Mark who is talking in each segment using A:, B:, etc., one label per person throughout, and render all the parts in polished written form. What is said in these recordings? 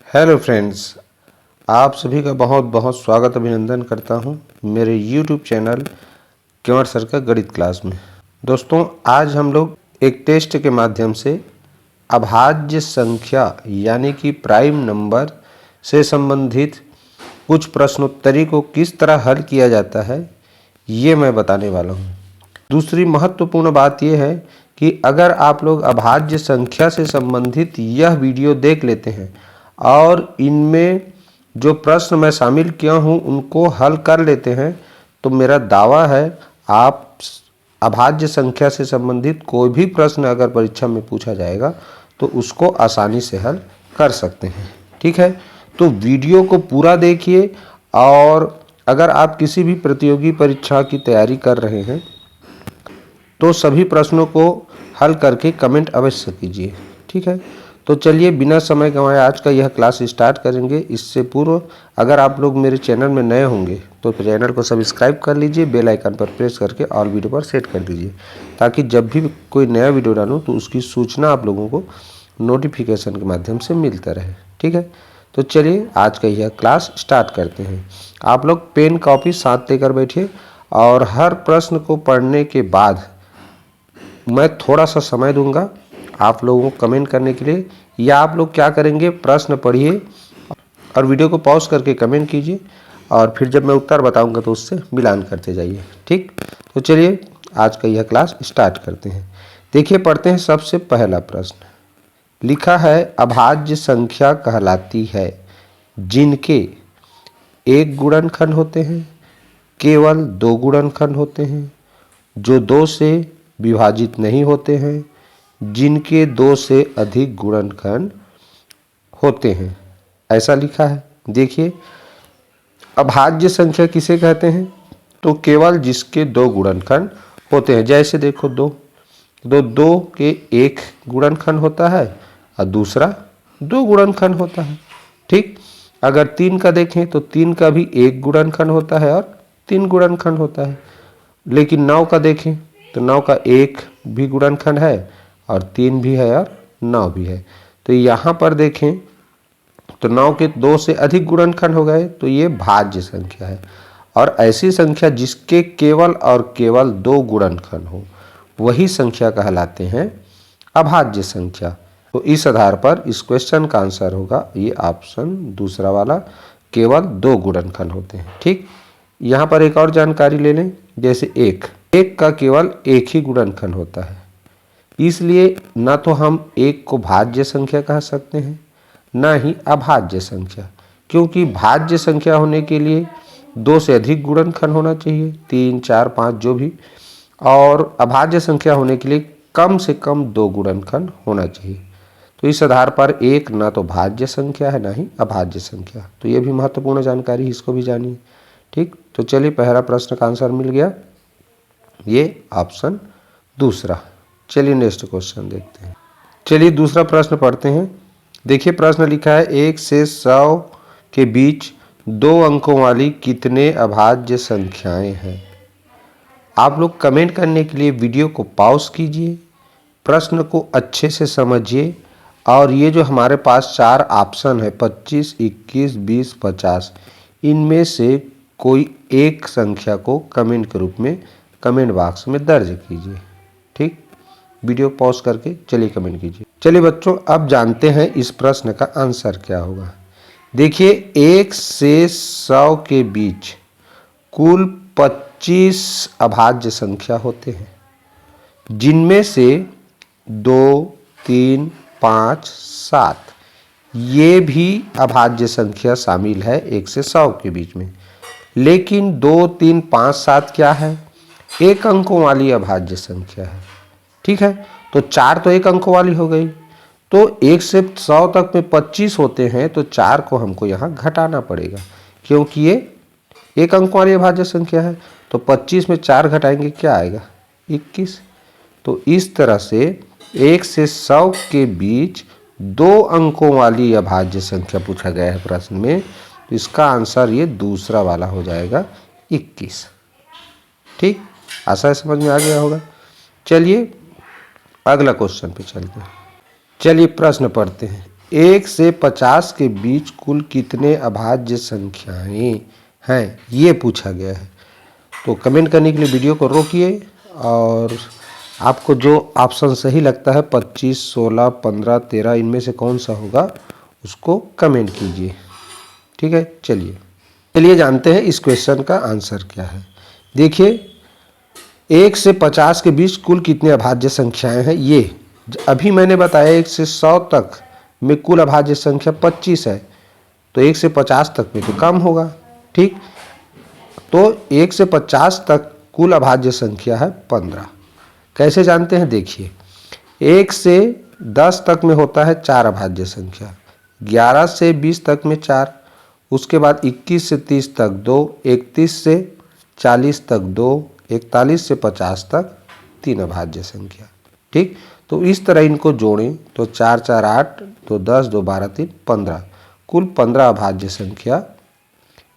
A: Hello friends, आप सभी का बहुत बहुत स्वागत अभिनंदन करता हूं मेरे यूट्यूब चैनल कंवर सर का गणित क्लास में। दोस्तों, आज हम लोग एक टेस्ट के माध्यम से अभाज्य संख्या यानी कि प्राइम नंबर से संबंधित कुछ प्रश्नोत्तरी को किस तरह हल किया जाता है ये मैं बताने वाला हूं। दूसरी महत्वपूर्ण बात यह है कि अगर आप लोग अभाज्य संख्या से संबंधित यह वीडियो देख लेते हैं और इनमें जो प्रश्न मैं शामिल किया हूं उनको हल कर लेते हैं तो मेरा दावा है आप अभाज्य संख्या से संबंधित कोई भी प्रश्न अगर परीक्षा में पूछा जाएगा तो उसको आसानी से हल कर सकते हैं। ठीक है, तो वीडियो को पूरा देखिए और अगर आप किसी भी प्रतियोगी परीक्षा की तैयारी कर रहे हैं तो सभी प्रश्नों को हल करके कमेंट अवश्य कीजिए। ठीक है, तो चलिए बिना समय गंवाए आज का यह क्लास स्टार्ट करेंगे। इससे पूर्व अगर आप लोग मेरे चैनल में नए होंगे तो चैनल को सब्सक्राइब कर लीजिए, बेल आइकन पर प्रेस करके ऑल वीडियो पर सेट कर दीजिए ताकि जब भी कोई नया वीडियो डालूँ तो उसकी सूचना आप लोगों को नोटिफिकेशन के माध्यम से मिलता रहे। ठीक है, तो चलिए आज का यह क्लास स्टार्ट करते हैं। आप लोग पेन कॉपी साथ लेकर बैठिए और हर प्रश्न को पढ़ने के बाद मैं थोड़ा सा समय दूंगा आप लोगों को कमेंट करने के लिए, या आप लोग क्या करेंगे प्रश्न पढ़िए और वीडियो को पॉज करके कमेंट कीजिए और फिर जब मैं उत्तर बताऊंगा तो उससे मिलान करते जाइए। ठीक, तो चलिए आज का यह क्लास स्टार्ट करते हैं। देखिए, पढ़ते हैं सबसे पहला प्रश्न। लिखा है अभाज्य संख्या कहलाती है जिनके एक गुणनखंड होते हैं, केवल दो गुणनखंड होते हैं, जो दो से विभाजित नहीं होते हैं, जिनके दो से अधिक गुणनखंड होते हैं। ऐसा लिखा है। देखिए, अभाज्य संख्या किसे कहते हैं? तो केवल जिसके दो गुणनखंड होते हैं। जैसे देखो दो के एक गुणनखंड होता है और दूसरा दो गुणनखंड होता है। ठीक, अगर तीन का देखें तो तीन का भी एक गुणनखंड होता है और तीन गुणनखंड होता है। लेकिन 9 का देखें तो 9 का एक भी गुणनखंड है और तीन भी है और 9 भी है। तो यहाँ पर देखें तो 9 के दो से अधिक गुणनखंड हो गए तो ये भाज्य संख्या है। और ऐसी संख्या जिसके केवल और केवल दो गुणनखंड हो वही संख्या कहलाते हैं अभाज्य संख्या। तो इस आधार पर इस क्वेश्चन का आंसर होगा ये ऑप्शन दूसरा वाला, केवल दो गुणनखंड होते हैं। ठीक, यहाँ पर एक और जानकारी ले लें। जैसे एक का केवल एक ही गुणनखंड होता है, इसलिए न तो हम एक को भाज्य संख्या कह सकते हैं न ही अभाज्य संख्या, क्योंकि भाज्य संख्या होने के लिए दो से अधिक गुणनखंड होना चाहिए, 3, 4, 5 जो भी, और अभाज्य संख्या होने के लिए कम से कम दो गुणनखंड होना चाहिए। तो इस आधार पर एक ना तो भाज्य संख्या है ना ही अभाज्य संख्या। तो ये भी महत्वपूर्ण जानकारी, इसको भी जानिए। ठीक, तो चलिए पहला प्रश्न का आंसर मिल गया, ये ऑप्शन दूसरा। चलिए नेक्स्ट क्वेश्चन देखते हैं। चलिए दूसरा प्रश्न पढ़ते हैं। देखिए प्रश्न लिखा है 1 से 100 के बीच दो अंकों वाली कितने अभाज्य संख्याएं हैं। आप लोग कमेंट करने के लिए वीडियो को पॉज कीजिए, प्रश्न को अच्छे से समझिए और ये जो हमारे पास चार ऑप्शन है 25, 21, 20, 50, इनमें से कोई एक संख्या को कमेंट के रूप में कमेंट बॉक्स में दर्ज कीजिए। ठीक, वीडियो पॉज करके चलिए कमेंट कीजिए। चलिए बच्चों, अब जानते हैं इस प्रश्न का आंसर क्या होगा। देखिए 1 से 100 के बीच कुल 25 अभाज्य संख्या होते हैं, जिनमें से 2, 3, 5, 7 ये भी अभाज्य संख्या शामिल है 1 से 100 के बीच में। लेकिन 2, 3, 5, 7 क्या है? एक अंकों वाली अभाज्य संख्या है। ठीक है, तो 4 तो एक अंकों वाली हो गई, तो 1 से 100 तक में 25 होते हैं तो 4 को हमको यहाँ घटाना पड़ेगा, क्योंकि ये एक अंकों वाली अभाज्य संख्या है। तो 25 में 4 घटाएंगे क्या आएगा? 21। तो इस तरह से 1 से 100 के बीच दो अंकों वाली अभाज्य संख्या पूछा गया है प्रश्न में, तो इसका आंसर ये दूसरा वाला हो जाएगा 21। ठीक, आशा समझ में आ गया होगा। चलिए अगला क्वेश्चन पे चलते हैं। चलिए प्रश्न पढ़ते हैं। 1 से 50 के बीच कुल कितने अभाज्य संख्याएं हैं, ये पूछा गया है। तो कमेंट करने के लिए वीडियो को रोकिए और आपको जो ऑप्शन सही लगता है 25, 16, 15, 13 इनमें से कौन सा होगा उसको कमेंट कीजिए। ठीक है, चलिए जानते हैं इस क्वेश्चन का आंसर क्या है। देखिए 1 से 50 के बीच कुल कितने अभाज्य संख्याएं हैं, ये अभी मैंने बताया 1 से 100 तक में कुल अभाज्य संख्या 25 है, तो 1 से 50 तक में तो कम होगा। ठीक, तो 1 से 50 तक कुल अभाज्य संख्या है 15। कैसे जानते हैं, देखिए 1 से 10 तक में होता है 4 अभाज्य संख्या, 11 से 20 तक में 4, उसके बाद 21 से 30 तक 2, 31 से 40 तक 2, 41 से 50 तक 3 अभाज्य संख्या। ठीक, तो इस तरह इनको जोड़ें तो 4 4 8, 2 10, 2 12, 3 15, कुल 15 अभाज्य संख्या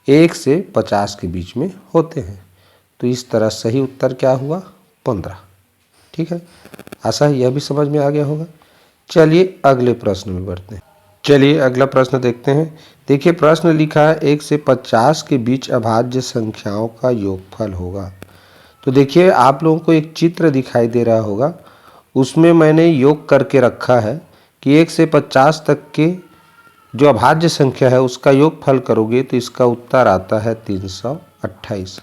A: 1 से 50 के बीच में होते हैं। तो इस तरह सही उत्तर क्या हुआ, 15। ठीक है, आशा है यह भी समझ में आ गया होगा। चलिए अगले प्रश्न में बढ़ते हैं। चलिए अगला प्रश्न देखते हैं। देखिए प्रश्न लिखा है 1 से 50 के बीच अभाज्य संख्याओं का योगफल होगा। तो देखिए आप लोगों को एक चित्र दिखाई दे रहा होगा, उसमें मैंने योग करके रखा है कि 1 से 50 तक के जो अभाज्य संख्या है उसका योगफल करोगे तो इसका उत्तर आता है 328।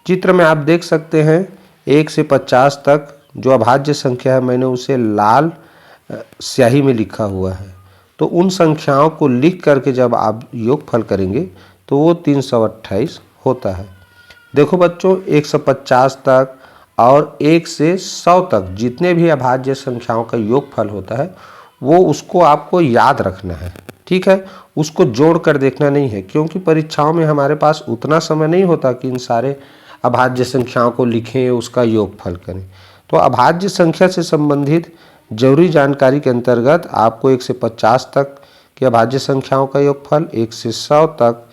A: चित्र में आप देख सकते हैं 1 से 50 तक जो अभाज्य संख्या है मैंने उसे लाल स्याही में लिखा हुआ है। तो उन संख्याओं को लिख करके जब आप योगफल करेंगे तो वो 328 होता है। देखो बच्चों 150 तक और 1 से 100 तक जितने भी अभाज्य संख्याओं का योगफल होता है वो उसको आपको याद रखना है। ठीक है, उसको जोड़ कर देखना नहीं है, क्योंकि परीक्षाओं में हमारे पास उतना समय नहीं होता कि इन सारे अभाज्य संख्याओं को लिखें उसका योगफल करें। तो अभाज्य संख्या से संबंधित जरूरी जानकारी के अंतर्गत आपको 1 से 50 तक के अभाज्य संख्याओं का योगफल, 1 से 100 तक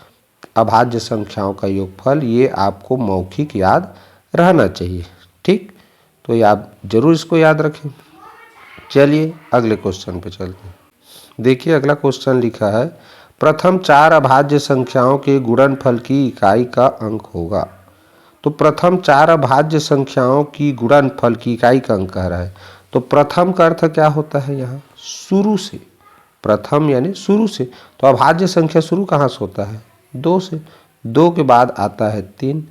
A: अभाज्य संख्याओं का योगफल, ये आपको मौखिक याद रहना चाहिए। ठीक, तो ये आप जरूर इसको याद रखें। चलिए अगले क्वेश्चन पे चलते हैं। देखिए अगला क्वेश्चन लिखा है प्रथम 4 अभाज्य संख्याओं के गुणनफल की इकाई का अंक होगा। तो प्रथम 4 अभाज्य संख्याओं की गुणनफल की इकाई का अंक कह रहा है। तो प्रथम का अर्थ क्या होता है, यहाँ शुरू से, प्रथम यानी शुरू से। तो अभाज्य संख्या शुरू कहाँ से होता है, 2 से। 2 के बाद आता है 3,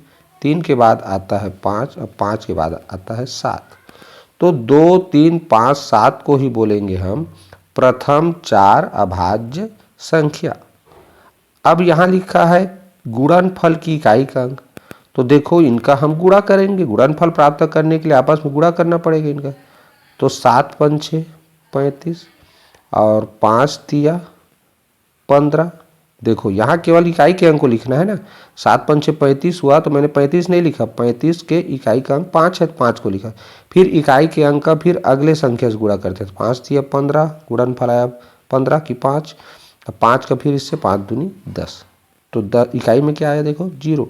A: 3 के बाद आता है 5 और 5 के बाद आता है 7। तो 2, 3, 5, 7 को ही बोलेंगे हम प्रथम 4 अभाज्य संख्या। अब यहाँ लिखा है गुणनफल की इकाई का अंक, तो देखो इनका हम गुणा करेंगे। गुणनफल प्राप्त करने के लिए आपस में गुणा करना पड़ेगा इनका। तो 7 पंचे 35 और 5 तिया 15। देखो यहाँ केवल इकाई के अंक को लिखना है ना, 7 पंचे 35 हुआ, तो मैंने 35 नहीं लिखा, 35 के इकाई का अंक 5 है, 5 को लिखा। फिर इकाई के अंक का फिर अगले संख्या से गुणा करते हैं। 5 तिया 15, गुणनफल आया 15 की 5, अब 5 का फिर इससे 5 दूनी 10, तो इकाई में क्या आया देखो 0।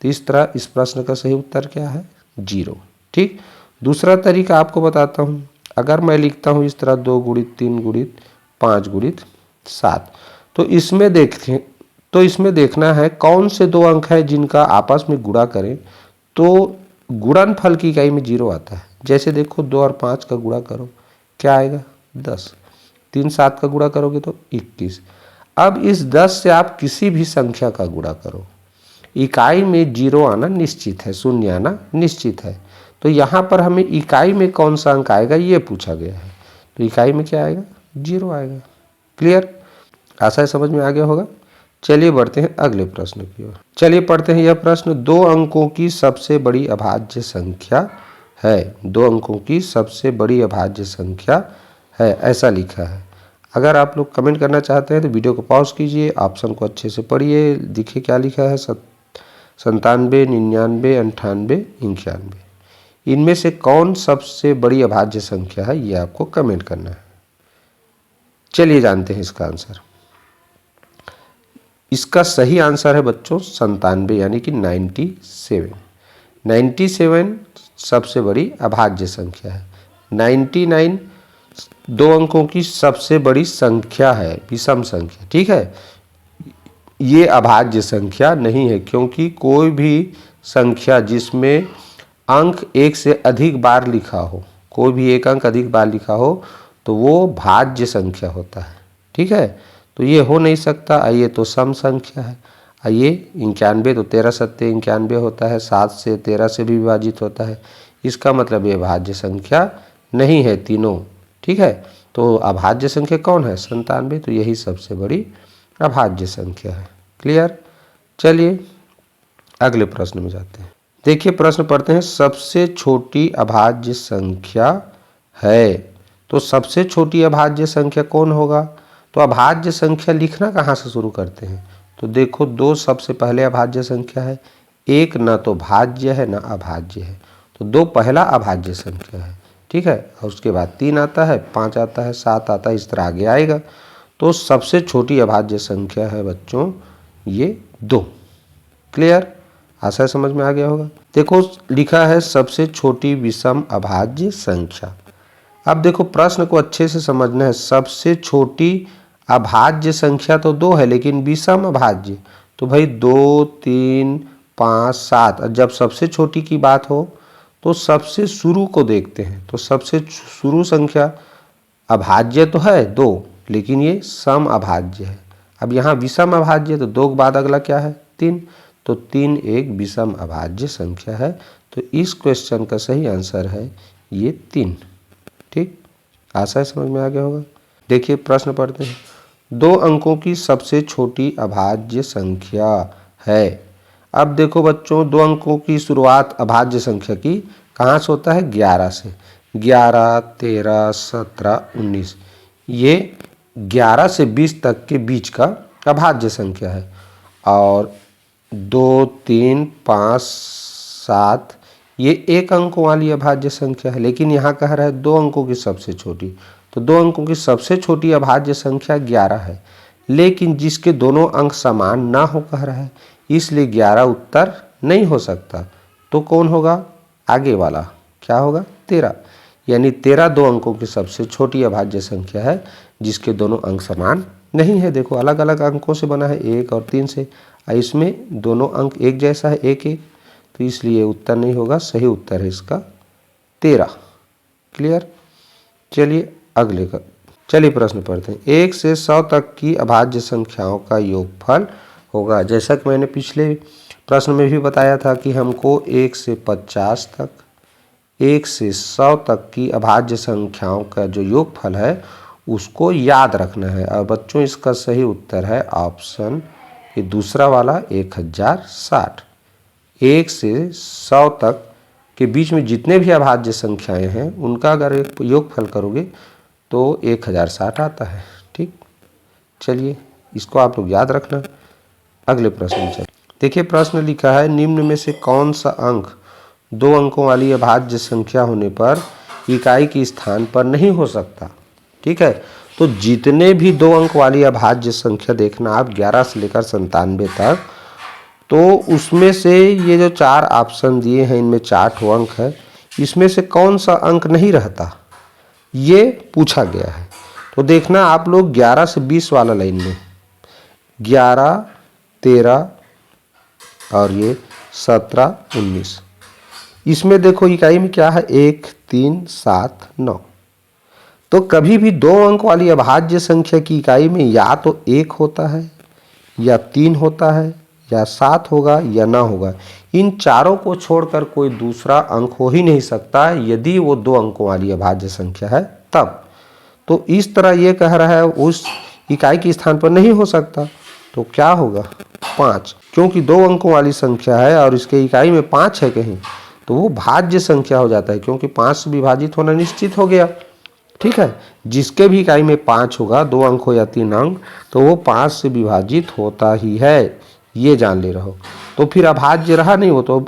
A: तो इस तरह इस प्रश्न का सही उत्तर क्या है, 0। ठीक, दूसरा तरीका आपको बताता हूँ। अगर मैं लिखता हूँ इस तरह 2 गुणित 3 गुणित 5 गुणित 7, तो इसमें देखना है कौन से 2 अंक है जिनका आपस में गुणा करें तो गुणनफल की इकाई में 0 आता है। जैसे देखो 2 और 5 का गुणा करो क्या आएगा 10, 3 7 का गुणा करोगे तो 21। अब इस 10 से आप किसी भी संख्या का गुणा करो, इकाई में 0 आना निश्चित है, शून्य आना निश्चित है। तो यहाँ पर हमें इकाई में कौन सा अंक आएगा ये पूछा गया है, तो इकाई में क्या आएगा 0 आएगा। क्लियर, आशा है समझ में आ गया होगा। चलिए बढ़ते हैं अगले प्रश्न की ओर। चलिए पढ़ते हैं यह प्रश्न। 2 अंकों की सबसे बड़ी अभाज्य संख्या है। 2 अंकों की सबसे बड़ी अभाज्य संख्या है, ऐसा लिखा है। अगर आप लोग कमेंट करना चाहते हैं तो वीडियो को पॉज कीजिए, ऑप्शन को अच्छे से पढ़िए, देखिए क्या लिखा है 97, 99, 98, 91। इनमें से कौन सबसे बड़ी अभाज्य संख्या है ये आपको कमेंट करना है। चलिए जानते हैं इसका आंसर। इसका सही आंसर है बच्चों 97 यानी कि 97। 97 सबसे बड़ी अभाज्य संख्या है। 99 दो अंकों की सबसे बड़ी संख्या है, विषम संख्या, ठीक है। ये अभाज्य संख्या नहीं है, क्योंकि कोई भी संख्या जिसमें अंक एक से अधिक बार लिखा हो, कोई भी एक अंक अधिक बार लिखा हो, तो वो भाज्य संख्या होता है, ठीक है। तो ये हो नहीं सकता। आइए, तो सम संख्या है। आइए, 91 तो 13 सत्ते 91 होता है, 7 से 13 से भी विभाजित होता है, इसका मतलब ये भाज्य संख्या नहीं है तीनों, ठीक है। तो अभाज्य संख्या कौन है? 97। तो यही सबसे बड़ी अभाज्य संख्या है। क्लियर? चलिए अगले प्रश्न में जाते हैं। देखिए, प्रश्न पढ़ते हैं, सबसे छोटी अभाज्य संख्या है। तो सबसे छोटी अभाज्य संख्या कौन होगा? तो अभाज्य संख्या लिखना कहाँ से शुरू करते हैं? तो देखो, दो सबसे पहले अभाज्य संख्या है, एक न तो भाज्य है न अभाज्य है, तो दो पहला अभाज्य संख्या है, ठीक है। और उसके बाद 3 आता है, 5 आता है, 7 आता है, इस तरह आगे आएगा। तो सबसे छोटी अभाज्य संख्या है बच्चों ये 2। क्लियर? आशा समझ में आ गया होगा। देखो, लिखा है सबसे छोटी विषम अभाज्य संख्या। अब देखो, प्रश्न को अच्छे से समझना है। सबसे छोटी अभाज्य संख्या तो 2 है, लेकिन विषम अभाज्य तो भाई 2, 3, 5, 7। जब सबसे छोटी की बात हो तो सबसे शुरू को देखते हैं। तो सबसे शुरू संख्या अभाज्य तो है 2, लेकिन ये सम अभाज्य है। अब यहाँ विषम अभाज्य, तो 2 के बाद अगला क्या है? 3। तो 3 एक विषम अभाज्य संख्या है। तो इस क्वेश्चन का सही आंसर है ये 3। ठीक, आशा है समझ में आ गया होगा। देखिए, प्रश्न पढ़ते हैं, 2 अंकों की सबसे छोटी अभाज्य संख्या है। अब देखो बच्चों, 2 अंकों की शुरुआत अभाज्य संख्या की कहाँ से होता है? 11 से। 11, 13, 17, 19, ये 11 से 20 तक के बीच का अभाज्य संख्या है। और 2, 3, 5, 7 ये एक अंकों वाली अभाज्य संख्या है, लेकिन यहाँ कह रहा है 2 अंकों की सबसे छोटी। तो 2 अंकों की सबसे छोटी अभाज्य संख्या 11 है, लेकिन जिसके दोनों अंक समान ना हो कह रहा है, इसलिए 11 उत्तर नहीं हो सकता। तो कौन होगा? आगे वाला क्या होगा? 13। यानी 13 2 अंकों की सबसे छोटी अभाज्य संख्या है, जिसके दोनों अंक समान नहीं है। देखो, अलग अलग अंकों से बना है, 1 और 3 से, इसमें दोनों अंक एक जैसा है, 1 1, तो इसलिए उत्तर नहीं होगा। सही उत्तर है इसका 13। क्लियर? चलिए अगले का, चलिए प्रश्न पढ़ते हैं। 1 से 100 तक की अभाज्य संख्याओं का योगफल होगा। जैसा कि मैंने पिछले प्रश्न में भी बताया था कि हमको 1 से 50 तक, 1 से 100 तक की अभाज्य संख्याओं का जो योगफल है उसको याद रखना है। और बच्चों, इसका सही उत्तर है ऑप्शन ये दूसरा वाला, 1060। 1 से 100 तक के बीच में जितने भी अभाज्य संख्याएं हैं उनका अगर एक योगफल करोगे तो 1060 आता है। ठीक, चलिए इसको आप लोग याद रखना। अगले प्रश्न में चलिए। देखिए, प्रश्न लिखा है, निम्न में से कौन सा अंक 2 अंकों वाली अभाज्य संख्या होने पर इकाई के स्थान पर नहीं हो सकता? ठीक है, तो जितने भी 2 अंक वाली अभाज्य संख्या देखना आप 11 से लेकर 97 तक, तो उसमें से ये जो 4 ऑप्शन दिए हैं इनमें 4 ठो अंक है, इसमें से कौन सा अंक नहीं रहता ये पूछा गया है। तो देखना आप लोग 11 से 20 वाला लाइन में 11, 13 और ये 17, 19, इसमें देखो इकाई में क्या है? 1, 3, 7, 9। तो कभी भी 2 अंक वाली अभाज्य संख्या की इकाई में या तो 1 होता है, या 3 होता है, या 7 होगा, या ना होगा। इन चारों को छोड़कर कोई दूसरा अंक हो ही नहीं सकता यदि वो 2 अंकों वाली अभाज्य संख्या है तब। तो इस तरह ये कह रहा है उस इकाई के स्थान पर नहीं हो सकता, तो क्या होगा? 5, क्योंकि 2 अंकों वाली संख्या है और इसके इकाई में 5 है कहीं, तो वो भाज्य संख्या हो जाता है, क्योंकि 5 से विभाजित होना निश्चित हो गया। ठीक है, जिसके भी इकाई में 5 होगा, 2 अंक हो या 3 अंक, तो वो 5 से विभाजित होता ही है, ये जान ले रहो। तो फिर अभाज्य रहा नहीं, वो तो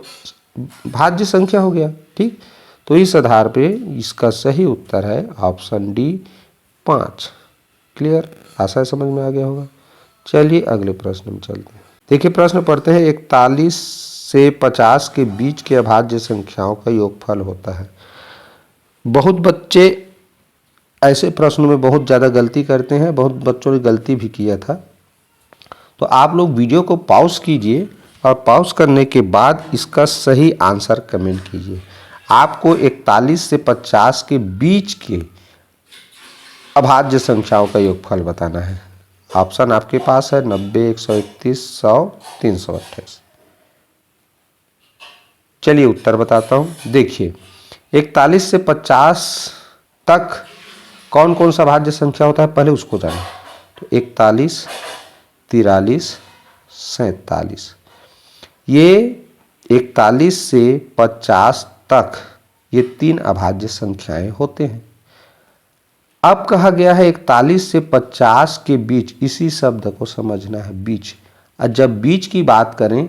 A: भाज्य संख्या हो गया। ठीक, तो इस आधार पे इसका सही उत्तर है ऑप्शन डी, 5। क्लियर? आशा समझ में आ गया होगा। चलिए अगले प्रश्न में चलते हैं। देखिए, प्रश्न पढ़ते हैं, 41 से 50 के बीच के अभाज्य संख्याओं का योगफल होता है। बहुत बच्चे ऐसे प्रश्नों में बहुत ज़्यादा गलती करते हैं, बहुत बच्चों ने गलती भी किया था। तो आप लोग वीडियो को पॉज कीजिए और पॉज करने के बाद इसका सही आंसर कमेंट कीजिए। आपको 41 से 50 के बीच के अभाज्य संख्याओं का योगफल बताना है। ऑप्शन आपके पास है 90, 131, 100, 328। चलिए उत्तर बताता हूँ। देखिए 41 से 50 तक कौन कौन सा भाज्य संख्या होता है पहले उसको जानें। तो 41, 43, 47, ये 41 से 50 तक ये 3 अभाज्य संख्याएं होते हैं। अब कहा गया है 41 से 50 के बीच, इसी शब्द को समझना है, बीच। और जब बीच की बात करें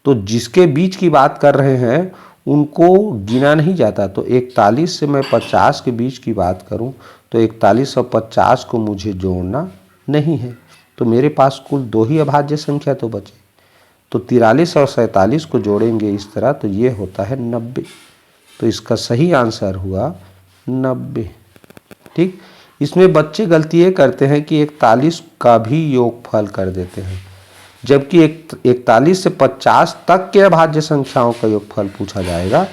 A: तो जिसके बीच की बात कर रहे हैं उनको गिना नहीं जाता। तो 41 से मैं 50 के बीच की बात करूं तो 41 और 50 को मुझे जोड़ना नहीं है। तो मेरे पास कुल 2 ही अभाज्य संख्या तो बचे। तो 43 और 47 को जोड़ेंगे इस तरह तो ये होता है 90। तो इसका सही आंसर हुआ 90। ठीक। इसमें बच्चे गलती ये करते हैं कि 41 का भी योगफल कर देते हैं, जबकि 41 से 50 तक के अभाज्य संख्याओं का योगफल पूछा जाएगा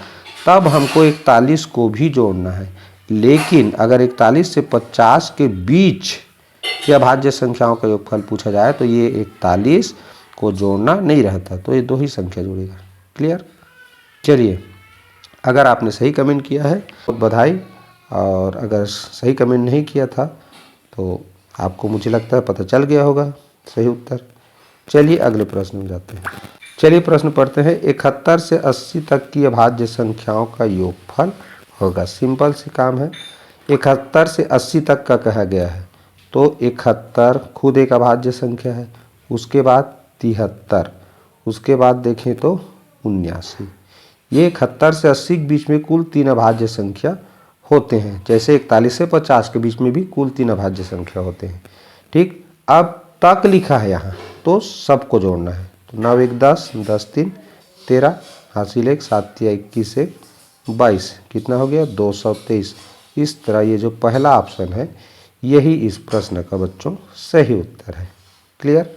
A: तब हमको 41 को भी जोड़ना है। लेकिन अगर 41 से 50 के बीच के अभाज्य संख्याओं का योगफल पूछा जाए तो ये 41 को जोड़ना नहीं रहता, तो ये 2 ही संख्या जुड़ेगा। क्लियर। चलिए, अगर आपने सही कमेंट किया है तो बधाई, और अगर सही कमेंट नहीं किया था तो आपको मुझे लगता है पता चल गया होगा सही उत्तर। चलिए अगले प्रश्न में जाते हैं। चलिए प्रश्न पढ़ते हैं। 71 से 80 तक की अभाज्य संख्याओं का योगफल होगा। सिंपल सी काम है। 71 से 80 तक का कहा गया है तो 71 खुद एक अभाज्य संख्या है, उसके बाद 73, उसके बाद देखें तो 79। ये 71 से 80 के बीच में कुल 3 अभाज्य संख्या होते हैं। जैसे 41 से 50 के बीच में भी कुल 3 अभाज्य संख्या होते हैं। ठीक। अब तक लिखा है यहाँ तो सबको जोड़ना है। तो 9 1 10, 10 3 13, हासिल 1, 7 या 21 1 22, कितना हो गया 223। इस तरह ये जो पहला ऑप्शन है यही इस प्रश्न का बच्चों सही उत्तर है। क्लियर।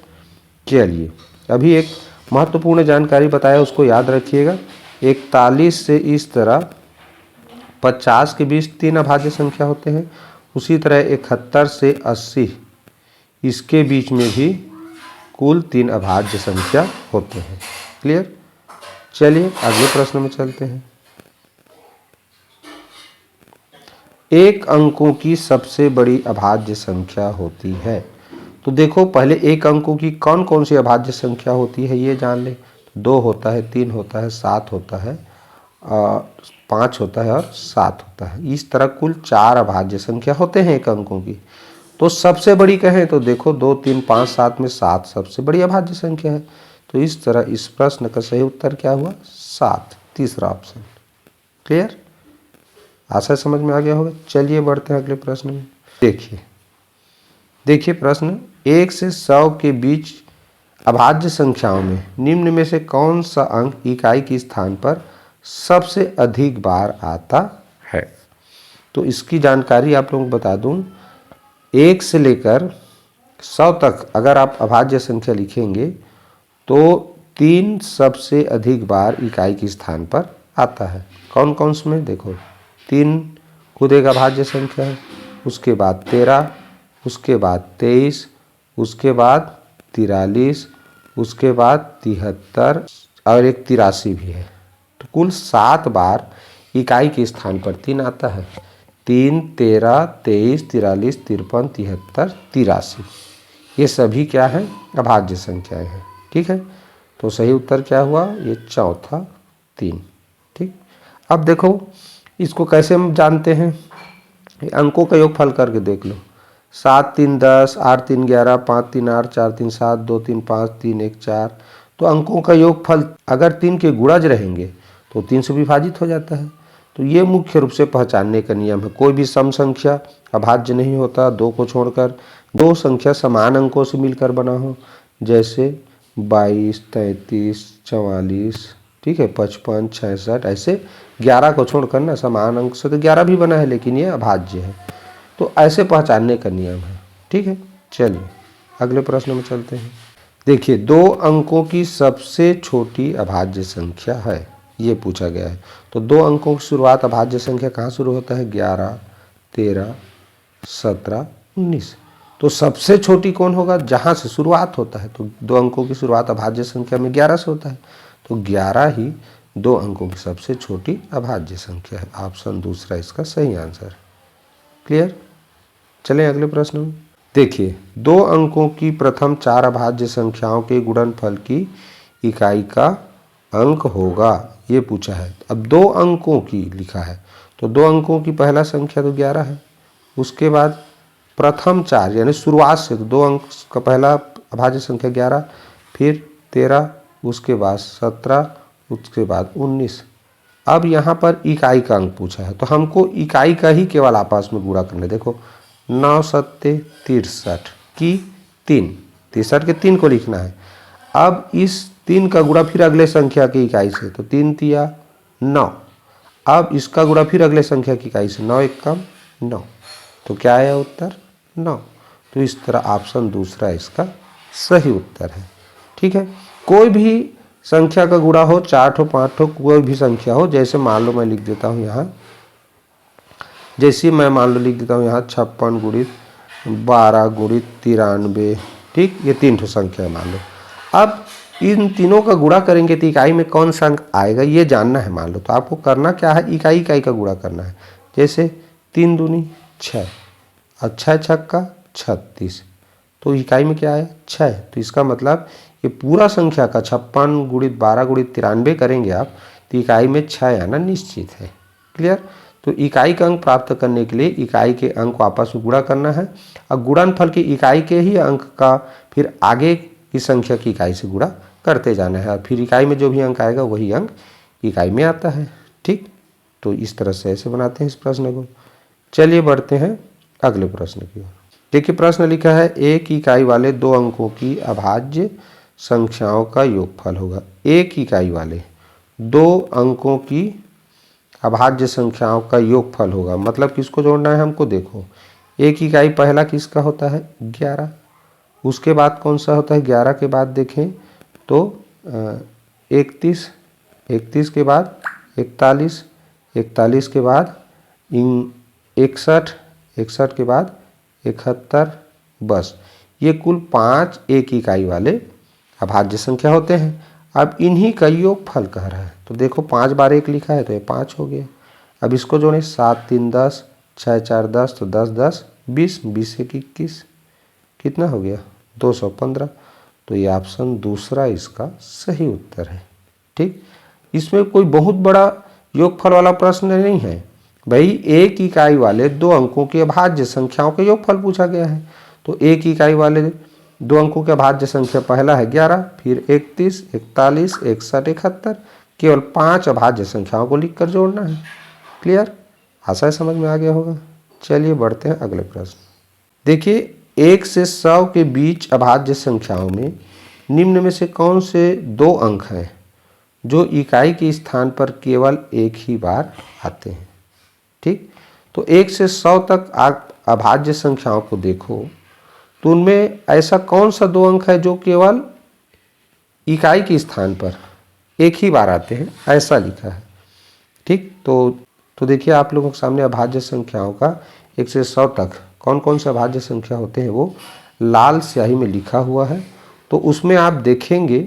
A: चलिए अभी एक महत्वपूर्ण जानकारी बताया, उसको याद रखिएगा। 41 से इस तरह 50 के बीच 3 अभाज्य संख्या होते हैं, उसी तरह 71 से 80 इसके बीच में भी कुल 3 अभाज्य संख्या होते हैं। क्लियर। चलिए अगले प्रश्न में चलते हैं। एक अंकों की सबसे बड़ी अभाज्य संख्या होती है। तो देखो पहले एक अंकों की कौन कौन सी अभाज्य संख्या होती है ये जान ले। 2 होता है, 3 होता है, 7 होता है, 5 होता है और 7 होता है। इस तरह कुल 4 अभाज्य संख्या होते हैं एक अंकों की। तो सबसे बड़ी कहें तो देखो 2 3 5 7 में 7 सबसे बड़ी अभाज्य संख्या है। तो इस तरह इस प्रश्न का सही उत्तर क्या हुआ 7, तीसरा ऑप्शन। क्लियर। आशा समझ में आ गया होगा। चलिए बढ़ते हैं अगले प्रश्न में। देखिए प्रश्न, 1 से 100 के बीच अभाज्य संख्याओं में निम्न में से कौन सा अंक इकाई के स्थान पर सबसे अधिक बार आता है। तो इसकी जानकारी आप लोगों को बता दूं, 1 से लेकर 100 तक अगर आप अभाज्य संख्या लिखेंगे तो 3 सबसे अधिक बार इकाई के स्थान पर आता है। कौन कौन से में देखो, 3 खुद एक अभाज्य संख्या है, उसके बाद 13, उसके बाद 23, उसके बाद 43, उसके बाद 73 और एक 83 भी है। तो कुल 7 बार इकाई के स्थान पर 3 आता है। 3, 13, 23, 43, 53, 73, 83 ये सभी क्या है अभाज्य संख्याएं हैं। ठीक है। तो सही उत्तर क्या हुआ ये चौथा 3। ठीक। अब देखो इसको कैसे हम जानते हैं, अंकों का योगफल करके देख लो। 7 3 10, 8 3 11, 5 3 8, 4 3 7, 2 3 5, 3 1 4। तो अंकों का योगफल अगर 3 के गुणज रहेंगे तो 3 से विभाजित हो जाता है। तो ये मुख्य रूप से पहचानने का नियम है। कोई भी सम संख्या अभाज्य नहीं होता 2 को छोड़कर। 2 संख्या समान अंकों से मिलकर बना हो, जैसे 22, 33, 44, ठीक है, 55, 66, ऐसे 11 को छोड़कर ना समान अंक से तो 11 भी बना है लेकिन ये अभाज्य है। तो ऐसे पहचानने का नियम है। ठीक है, चलिए अगले प्रश्न में चलते हैं। देखिए, 2 अंकों की सबसे छोटी अभाज्य संख्या है, ये पूछा गया है। तो 2 अंकों की शुरुआत अभाज्य संख्या कहाँ शुरू होता है? 11, 13, 17, 19। तो सबसे छोटी कौन होगा? जहाँ से शुरुआत होता है। तो 2 अंकों की शुरुआत अभाज्य संख्या में 11 से होता है, तो 11 ही 2 अंकों की सबसे छोटी अभाज्य संख्या है। ऑप्शन दूसरा इसका सही आंसर। क्लियर? चलें अगले प्रश्न में। देखिए, 2 अंकों की प्रथम 4 अभाज्य संख्याओं के गुणनफल की इकाई का अंक होगा, ये पूछा है। अब 2 अंकों की लिखा है, तो 2 अंकों की पहला संख्या तो 11 है, उसके बाद प्रथम 4 यानी शुरुआत से, तो 2 अंक का पहला अभाज्य संख्या 11, फिर 13, उसके बाद 17, उसके बाद 19। अब यहाँ पर इकाई का अंक पूछा है, तो हमको इकाई का ही केवल आपस में गुणा करना है। देखो, 9 सत्ते 63 की 3, 63 के 3 को लिखना है। अब इस 3 का गुणा फिर अगले संख्या की इकाई से, तो 3 तिया 9। अब इसका गुणा फिर अगले संख्या की इकाई से, 9 एकम 9। तो क्या आया उत्तर? 9। तो इस तरह ऑप्शन दूसरा इसका सही उत्तर है। ठीक है, कोई भी संख्या का गुणा हो, 4 ठो 5 ठो, कोई भी संख्या हो, जैसे मान लो मैं लिख देता हूँ यहाँ, जैसे मैं मान लो लिख देता हूँ यहाँ 56 गुणित 12 गुणित 93। ठीक, ये 3 ठो संख्या है मान लो। अब इन तीनों का गुणा करेंगे तो इकाई में कौन सा अंक आएगा ये जानना है मान लो। तो आपको करना क्या है, इकाई इकाई का गुणा करना है। जैसे 3 दूनी 6 और 6 छक्का 36, तो इकाई में क्या आया? 6। तो इसका मतलब ये पूरा संख्या का 56 गुणित 12 गुणित 93 करेंगे आप, तो इकाई में 6 आना निश्चित है। क्लियर? तो इकाई का अंक प्राप्त करने के लिए इकाई के अंक को आपस में गुणा करना है, और गुणनफल की इकाई के ही अंक का फिर आगे की संख्या की इकाई से गुणा करते जाना है, और फिर इकाई में जो भी अंक आएगा वही अंक इकाई में आता है। ठीक, तो इस तरह से ऐसे बनाते हैं इस प्रश्न को। चलिए बढ़ते हैं अगले प्रश्न की ओर। देखिए, प्रश्न लिखा है, एक इकाई वाले 2 अंकों की अभाज्य संख्याओं का योगफल होगा। एक इकाई वाले 2 अंकों की अभाज्य संख्याओं का योगफल होगा, मतलब किसको जोड़ना है हमको? देखो, एक इकाई पहला किसका होता है? 11। उसके बाद कौन सा होता है? 11 के बाद देखें तो 31, 31 के बाद 41, 41 के बाद 61, 61 के बाद 71। बस, ये कुल 5 एक इकाई वाले अभाज्य संख्या होते हैं। अब इन्हीं का योगफल कह रहा है, तो देखो 5 बार 1 लिखा है तो ये 5 हो गया। अब इसको जोड़ें, 7 3 10, 6 4 10, तो 10 10 20, 20 1 21, कितना हो गया? 215। तो ये ऑप्शन दूसरा इसका सही उत्तर है। ठीक, इसमें कोई बहुत बड़ा योगफल वाला प्रश्न नहीं है भाई, एक इकाई वाले 2 अंकों की अभाज्य संख्याओं के योगफल पूछा गया है। तो एक इकाई वाले 2 अंकों के अभाज्य संख्या पहला है 11, फिर 31, 41, 61, 71, केवल 5 अभाज्य संख्याओं को लिखकर जोड़ना है। क्लियर? आशा है समझ में आ गया होगा। चलिए बढ़ते हैं अगले प्रश्न। देखिए, 1 से 100 के बीच अभाज्य संख्याओं में निम्न में से कौन से 2 अंक हैं जो इकाई के स्थान पर केवल एक ही बार आते हैं? ठीक, तो 1 से 100 तक आप अभाज्य संख्याओं को देखो, तो उनमें ऐसा कौन सा 2 अंक है जो केवल इकाई के स्थान पर एक ही बार आते हैं, ऐसा लिखा है। ठीक, तो देखिए आप लोगों के सामने अभाज्य संख्याओं का 1 से 100 तक कौन कौन से अभाज्य संख्या होते हैं वो लाल स्याही में लिखा हुआ है। तो उसमें आप देखेंगे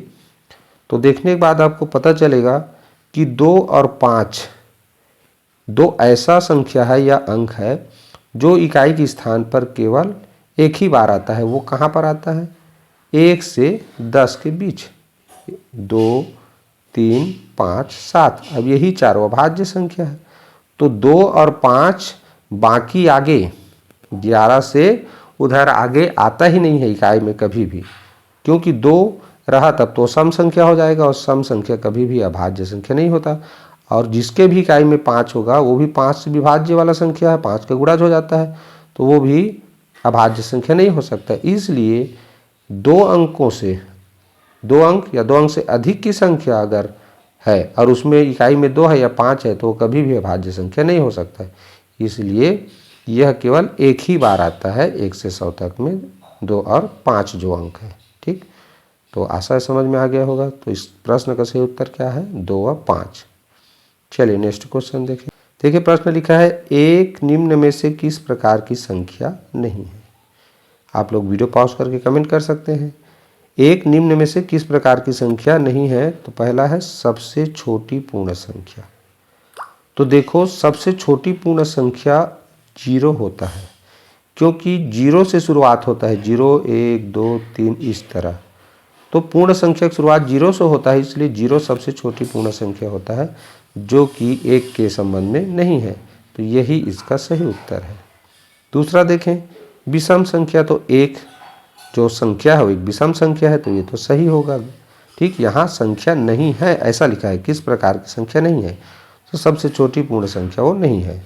A: तो देखने के बाद आपको पता चलेगा कि 2 और 5 2 ऐसा संख्या है या अंक है जो इकाई के स्थान पर केवल एक ही बार आता है। वो कहाँ पर आता है? 1 से 10 के बीच, 2 3 5 7। अब यही चारों अभाज्य संख्या है। तो 2 और 5 बाकी आगे 11 से उधर आगे आता ही नहीं है इकाई में कभी भी, क्योंकि 2 रहा तब तो सम संख्या हो जाएगा, और सम संख्या कभी भी अभाज्य संख्या नहीं होता। और जिसके भी इकाई में 5 होगा वो भी 5 से विभाज्य वाला संख्या है, 5 का गुणज हो जाता है, तो वो भी अभाज्य संख्या नहीं हो सकता। इसलिए 2 अंकों से 2 अंक या 2 अंक से अधिक की संख्या अगर है और उसमें इकाई में 2 है या 5 है तो कभी भी अभाज्य संख्या नहीं हो सकता है। इसलिए यह केवल एक ही बार आता है 1 से 100 तक में, 2 और 5 जो अंक है। ठीक, तो आशा समझ में आ गया होगा। तो इस प्रश्न का सही उत्तर क्या है? 2 और 5। चलिए नेक्स्ट क्वेश्चन देखें। देखिए प्रश्न लिखा है, एक निम्न में से किस प्रकार की संख्या नहीं है? आप लोग वीडियो पॉज करके कमेंट कर सकते हैं। एक निम्न में से किस प्रकार की संख्या नहीं है? तो पहला है सबसे छोटी पूर्ण संख्या। तो देखो सबसे छोटी पूर्ण संख्या 0 होता है, क्योंकि 0 से शुरुआत होता है, 0 1 2 3 इस तरह। तो पूर्ण संख्या की शुरुआत 0 से होता है, इसलिए 0 सबसे छोटी पूर्ण संख्या होता है, जो कि 1 के संबंध में नहीं है। तो यही इसका सही उत्तर है। दूसरा देखें, विषम संख्या, तो एक जो संख्या है वो एक विषम संख्या है, तो ये तो सही होगा। ठीक, यहाँ संख्या नहीं है ऐसा लिखा है, किस प्रकार की संख्या नहीं है? तो सबसे छोटी पूर्ण संख्या वो नहीं है।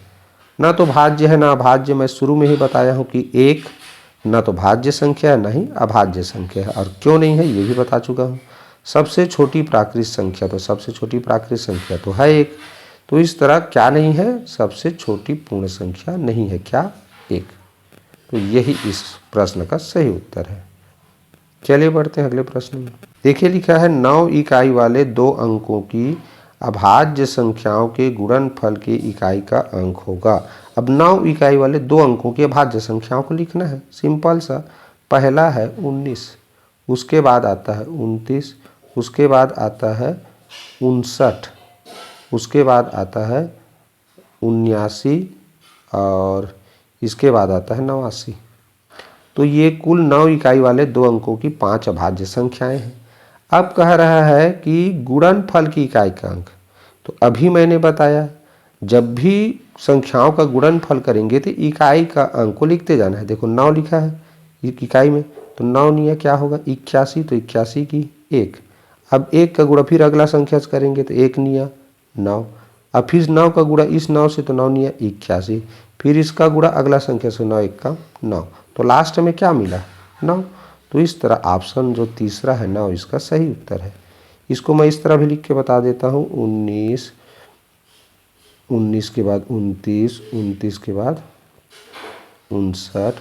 A: ना तो भाज्य है ना अभाज्य, मैं शुरू में ही बताया हूँ कि एक ना तो भाज्य संख्या है ना ही अभाज्य संख्या है, और क्यों नहीं है ये भी बता चुका हूँ। सबसे छोटी प्राकृत संख्या, तो सबसे छोटी प्राकृत संख्या तो है एक। तो इस तरह क्या नहीं है? सबसे छोटी पूर्ण संख्या नहीं है, क्या? एक। तो यही इस प्रश्न का सही उत्तर है। चलिए बढ़ते हैं अगले प्रश्न में। देखिए लिखा है, 9 इकाई वाले 2 अंकों की अभाज्य संख्याओं के गुणनफल की इकाई का अंक होगा। अब 9 इकाई वाले 2 अंकों की अभाज्य संख्याओं को लिखना है, सिंपल सा। पहला है 19, उसके बाद आता है 29, उसके बाद आता है 59, उसके बाद आता है 79 और इसके बाद आता है 89। तो ये कुल 9 इकाई वाले 2 अंकों की 5 अभाज्य संख्याएं हैं। अब कह रहा है कि गुणनफल की इकाई का अंक। तो अभी मैंने बताया, जब भी संख्याओं का गुणनफल करेंगे तो इकाई का अंक को लिखते जाना है। देखो 9 लिखा है इकाई में, तो 9 निया क्या होगा? 81, तो 81 की 1। अब 1 का गुणा फिर अगला संख्या से करेंगे तो 1 निया 9, अब फिर 9 का गुणा इस 9 से, तो 9 निया 81, फिर इसका गुणा अगला संख्या से 9 1 का 9, तो लास्ट में क्या मिला? 9। तो इस तरह ऑप्शन जो तीसरा है 9 इसका सही उत्तर है। इसको मैं इस तरह भी लिख के बता देता हूँ, 19, 19 के बाद 29, 29 के बाद 59,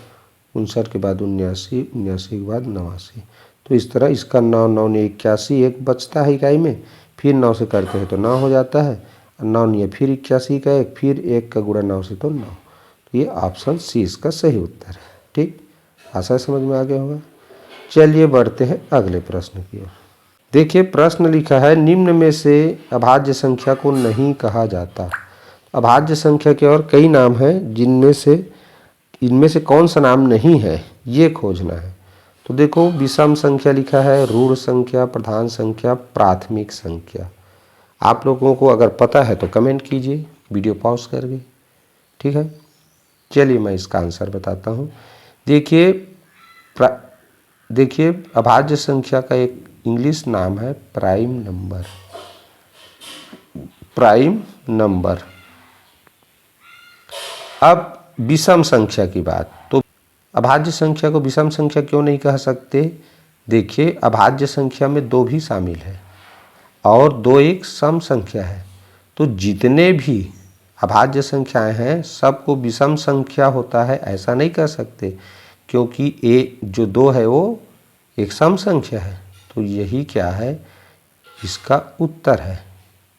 A: 59 के बाद 79, 79 के बाद 89। तो इस तरह इसका 9 9 ने 81 एक बचता है इकाई में, फिर 9 से करते हैं तो 9 हो जाता है, 9 नहीं फिर 81 का 1, फिर 1 का गुणा 9 से तो 9। तो ये ऑप्शन सी इसका सही उत्तर है। ठीक, आशा समझ में आ गया होगा। चलिए बढ़ते हैं अगले प्रश्न की ओर। देखिए प्रश्न लिखा है, निम्न में से अभाज्य संख्या को नहीं कहा जाता। अभाज्य संख्या के और कई नाम हैं, जिनमें से इनमें से कौन सा नाम नहीं है ये खोजना है। तो देखो विषम संख्या लिखा है, ऋण संख्या, प्रधान संख्या, प्राथमिक संख्या। आप लोगों को अगर पता है तो कमेंट कीजिए वीडियो पॉज करके। ठीक है, चलिए मैं इसका आंसर बताता हूँ। देखिए अभाज्य संख्या का एक इंग्लिश नाम है प्राइम नंबर। Prime number. अब विषम संख्या की बात, तो अभाज्य संख्या को विषम संख्या क्यों नहीं कह सकते? देखिए अभाज्य संख्या में 2 भी शामिल है और 2 एक सम संख्या है। तो जितने भी अभाज्य संख्याएं हैं सबको विषम संख्या होता है ऐसा नहीं कह सकते, क्योंकि ए जो 2 है वो एक सम संख्या है। तो यही क्या है? इसका उत्तर है।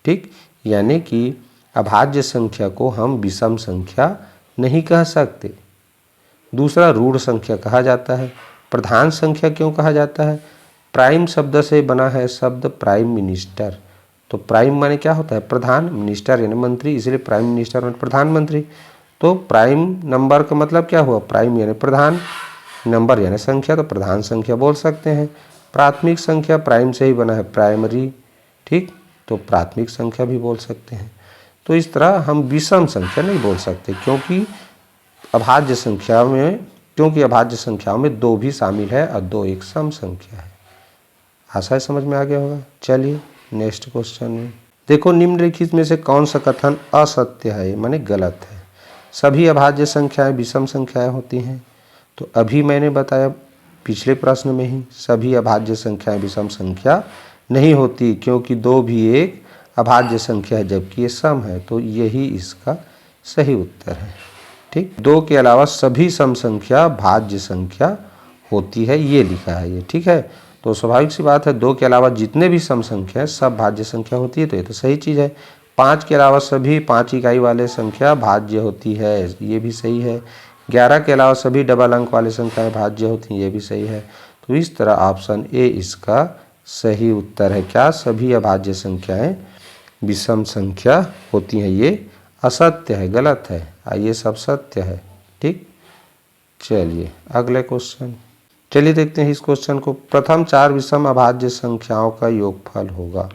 A: ठीक, यानी कि अभाज्य संख्या को हम विषम संख्या नहीं कह सकते। दूसरा ऋण संख्या कहा जाता है। प्रधान संख्या क्यों कहा जाता है? प्राइम शब्द से बना है शब्द प्राइम मिनिस्टर। तो प्राइम माने क्या होता है? प्रधान, मिनिस्टर यानी मंत्री, इसलिए प्राइम मिनिस्टर माने प्रधानमंत्री। तो प्राइम नंबर का मतलब क्या हुआ? प्राइम यानी प्रधान, नंबर यानी संख्या, तो प्रधान संख्या बोल सकते हैं। प्राथमिक संख्या प्राइम से ही बना है, प्राइमरी। ठीक, तो प्राथमिक संख्या भी बोल सकते हैं। तो इस तरह हम विषम संख्या नहीं बोल सकते, क्योंकि अभाज्य संख्याओं में 2 भी शामिल है और 2 एक सम संख्या है। आशा समझ में आ गया होगा। चलिए नेक्स्ट क्वेश्चन में देखो, निम्नलिखित में से कौन सा कथन असत्य है, माने गलत है? सभी अभाज्य संख्याएं विषम संख्याएं होती हैं। तो अभी मैंने बताया पिछले प्रश्न में ही, सभी अभाज्य संख्याएं विषम संख्या नहीं होती, क्योंकि 2 भी एक अभाज्य संख्या है जबकि ये सम है। तो यही इसका सही उत्तर है। ठीक, 2 के अलावा सभी सम संख्या भाज्य संख्या होती है, ये लिखा है ये। ठीक है, तो स्वाभाविक सी बात है 2 के अलावा जितने भी सम संख्या है सब भाज्य संख्या होती है, तो ये तो सही चीज़ है। 5 के अलावा सभी 5 इकाई वाले संख्या भाज्य होती है, ये भी सही है। 11 के अलावा सभी डबल अंक वाली संख्याएं भाज्य होती हैं, ये भी सही है। तो इस तरह ऑप्शन ए इसका सही उत्तर है। क्या सभी अभाज्य संख्याएं विषम संख्या होती हैं? ये असत्य है, गलत है, ये सब सत्य है। ठीक, चलिए अगले क्वेश्चन, चलिए देखते हैं इस क्वेश्चन को। प्रथम 4 विषम अभाज्य संख्याओं का योगफल होगा।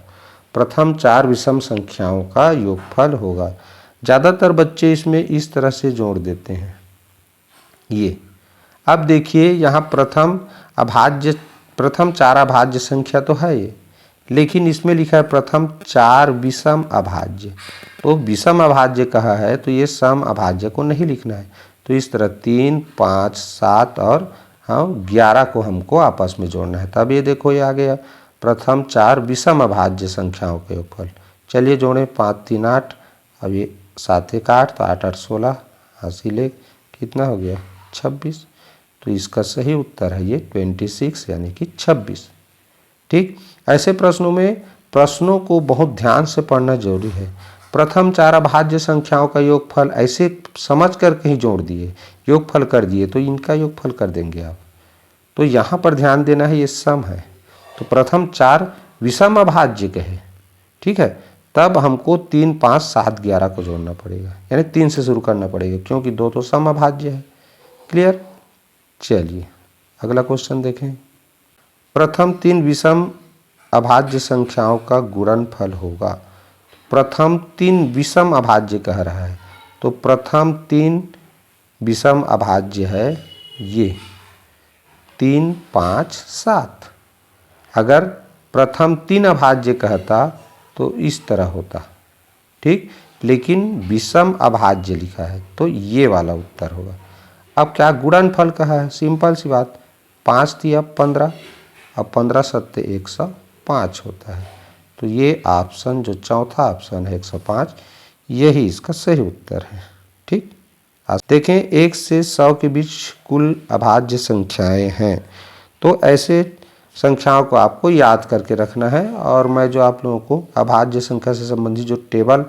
A: प्रथम 4 विषम संख्याओं का योगफल होगा। ज़्यादातर बच्चे इसमें इस तरह से जोड़ देते हैं ये। अब देखिए यहाँ प्रथम 4 अभाज्य संख्या तो है ये, लेकिन इसमें लिखा है प्रथम 4 विषम अभाज्य। तो विषम अभाज्य कहा है तो ये सम अभाज्य को नहीं लिखना है। तो इस तरह 3, 5, 7 और 11 को हमको आपस में जोड़ना है। तब ये देखो ये आ गया प्रथम 4 विषम अभाज्य संख्याओं के योगफल। चलिए जोड़ें, 5 3 8, अब ये 7 1 8, तो 8 8 16, हासिल कितना हो गया 26। तो इसका सही उत्तर है ये 26 यानी कि 26। ठीक, ऐसे प्रश्नों में प्रश्नों को बहुत ध्यान से पढ़ना जरूरी है। प्रथम 4 अभाज्य संख्याओं का योगफल ऐसे समझ कर कहीं जोड़ दिए, योगफल कर दिए, तो इनका योगफल कर देंगे आप। तो यहाँ पर ध्यान देना है, ये सम है, तो प्रथम 4 विषम अभाज्य के है। ठीक है, तब हमको 3 5 7 11 को जोड़ना पड़ेगा, यानी 3 से शुरू करना पड़ेगा, क्योंकि 2 तो सम अभाज्य है। क्लियर? चलिए अगला क्वेश्चन देखें। प्रथम 3 विषम अभाज्य संख्याओं का गुणनफल होगा। प्रथम 3 विषम अभाज्य कह रहा है, तो प्रथम 3 विषम अभाज्य है ये 3 5 7। अगर प्रथम 3 अभाज्य कहता तो इस तरह होता। ठीक, लेकिन विषम अभाज्य लिखा है तो ये वाला उत्तर होगा। अब क्या गुणनफल कहा है? सिंपल सी बात, 5 दिया 15, अब 15 7 105 होता है। तो ये ऑप्शन जो चौथा ऑप्शन है 105, यही इसका सही उत्तर है। ठीक, देखें 1 से 100 के बीच कुल अभाज्य संख्याएं हैं, तो ऐसे संख्याओं को आपको याद करके रखना है। और मैं जो आप लोगों को अभाज्य संख्या से संबंधित जो टेबल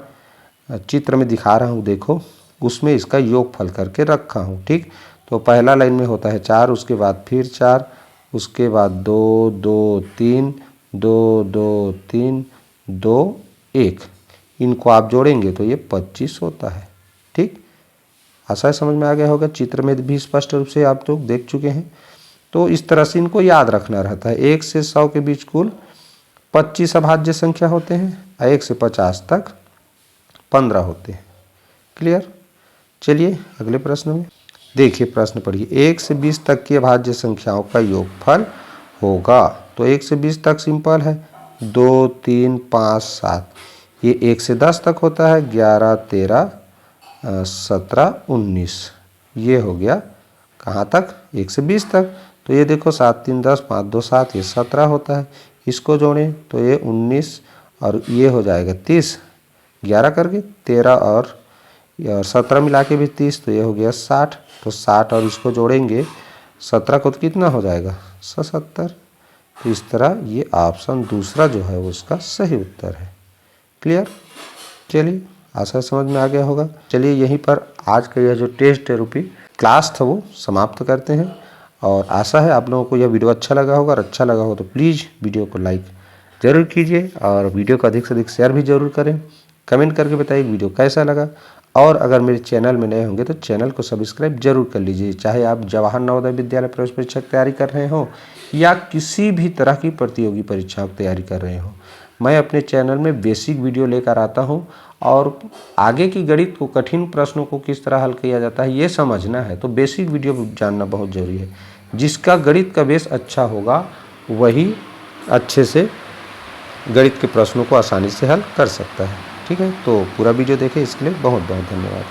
A: चित्र में दिखा रहा हूँ देखो, उसमें इसका योगफल करके रखा हूँ। ठीक, तो पहला लाइन में होता है 4, उसके बाद फिर 4, उसके बाद 2 2 3 2 2 3 2 1, इनको आप जोड़ेंगे तो ये 25 होता है। ठीक, आशा समझ में आ गया होगा, चित्र में भी स्पष्ट रूप से आप लोग देख चुके हैं। तो इस तरह से इनको याद रखना रहता है। 1 से 100 के बीच कुल 25 अभाज्य संख्या होते हैं, 1 से 50 तक 15 होते हैं। क्लियर? चलिए अगले प्रश्न में देखिए, प्रश्न पढ़िए। 1 से 20 तक की अभाज्य संख्याओं का योगफल होगा। तो 1 से 20 तक सिंपल है, 2 3 5 7। ये 1 से 10 तक होता है, 11 13 17 19। ये हो गया कहाँ तक? 1 से 20 तक। तो ये देखो 7 3 10 5 2 7, ये 17 होता है। इसको जोड़ें तो ये 19 और ये हो जाएगा 30, 11 करके 13 और 17 मिला के भी 30, तो ये हो गया 60। तो 60 और इसको जोड़ेंगे 17 को तो कितना हो जाएगा 77। तो इस तरह ये ऑप्शन दूसरा जो है वो उसका सही उत्तर है। क्लियर? चलिए आशा समझ में आ गया होगा। चलिए यहीं पर आज का यह जो टेस्ट रूपी क्लास था वो समाप्त करते हैं, और आशा है आप लोगों को यह वीडियो अच्छा लगा होगा। और अच्छा लगा हो तो प्लीज़ वीडियो को लाइक ज़रूर कीजिए, और वीडियो को अधिक से अधिक शेयर भी ज़रूर करें। कमेंट करके बताइए वीडियो कैसा लगा, और अगर मेरे चैनल में नए होंगे तो चैनल को सब्सक्राइब जरूर कर लीजिए। चाहे आप जवाहर नवोदय विद्यालय प्रवेश परीक्षा की तैयारी कर रहे हो या किसी भी तरह की प्रतियोगी परीक्षाओं की तैयारी कर रहे हो, मैं अपने चैनल में बेसिक वीडियो लेकर आता हूं, और आगे की गणित को, कठिन प्रश्नों को किस तरह हल किया जाता है ये समझना है तो बेसिक वीडियो जानना बहुत ज़रूरी है। जिसका गणित का बेस अच्छा होगा वही अच्छे से गणित के प्रश्नों को आसानी से हल कर सकता है। ठीक है, तो पूरा वीडियो देखें, इसके लिए बहुत बहुत धन्यवाद।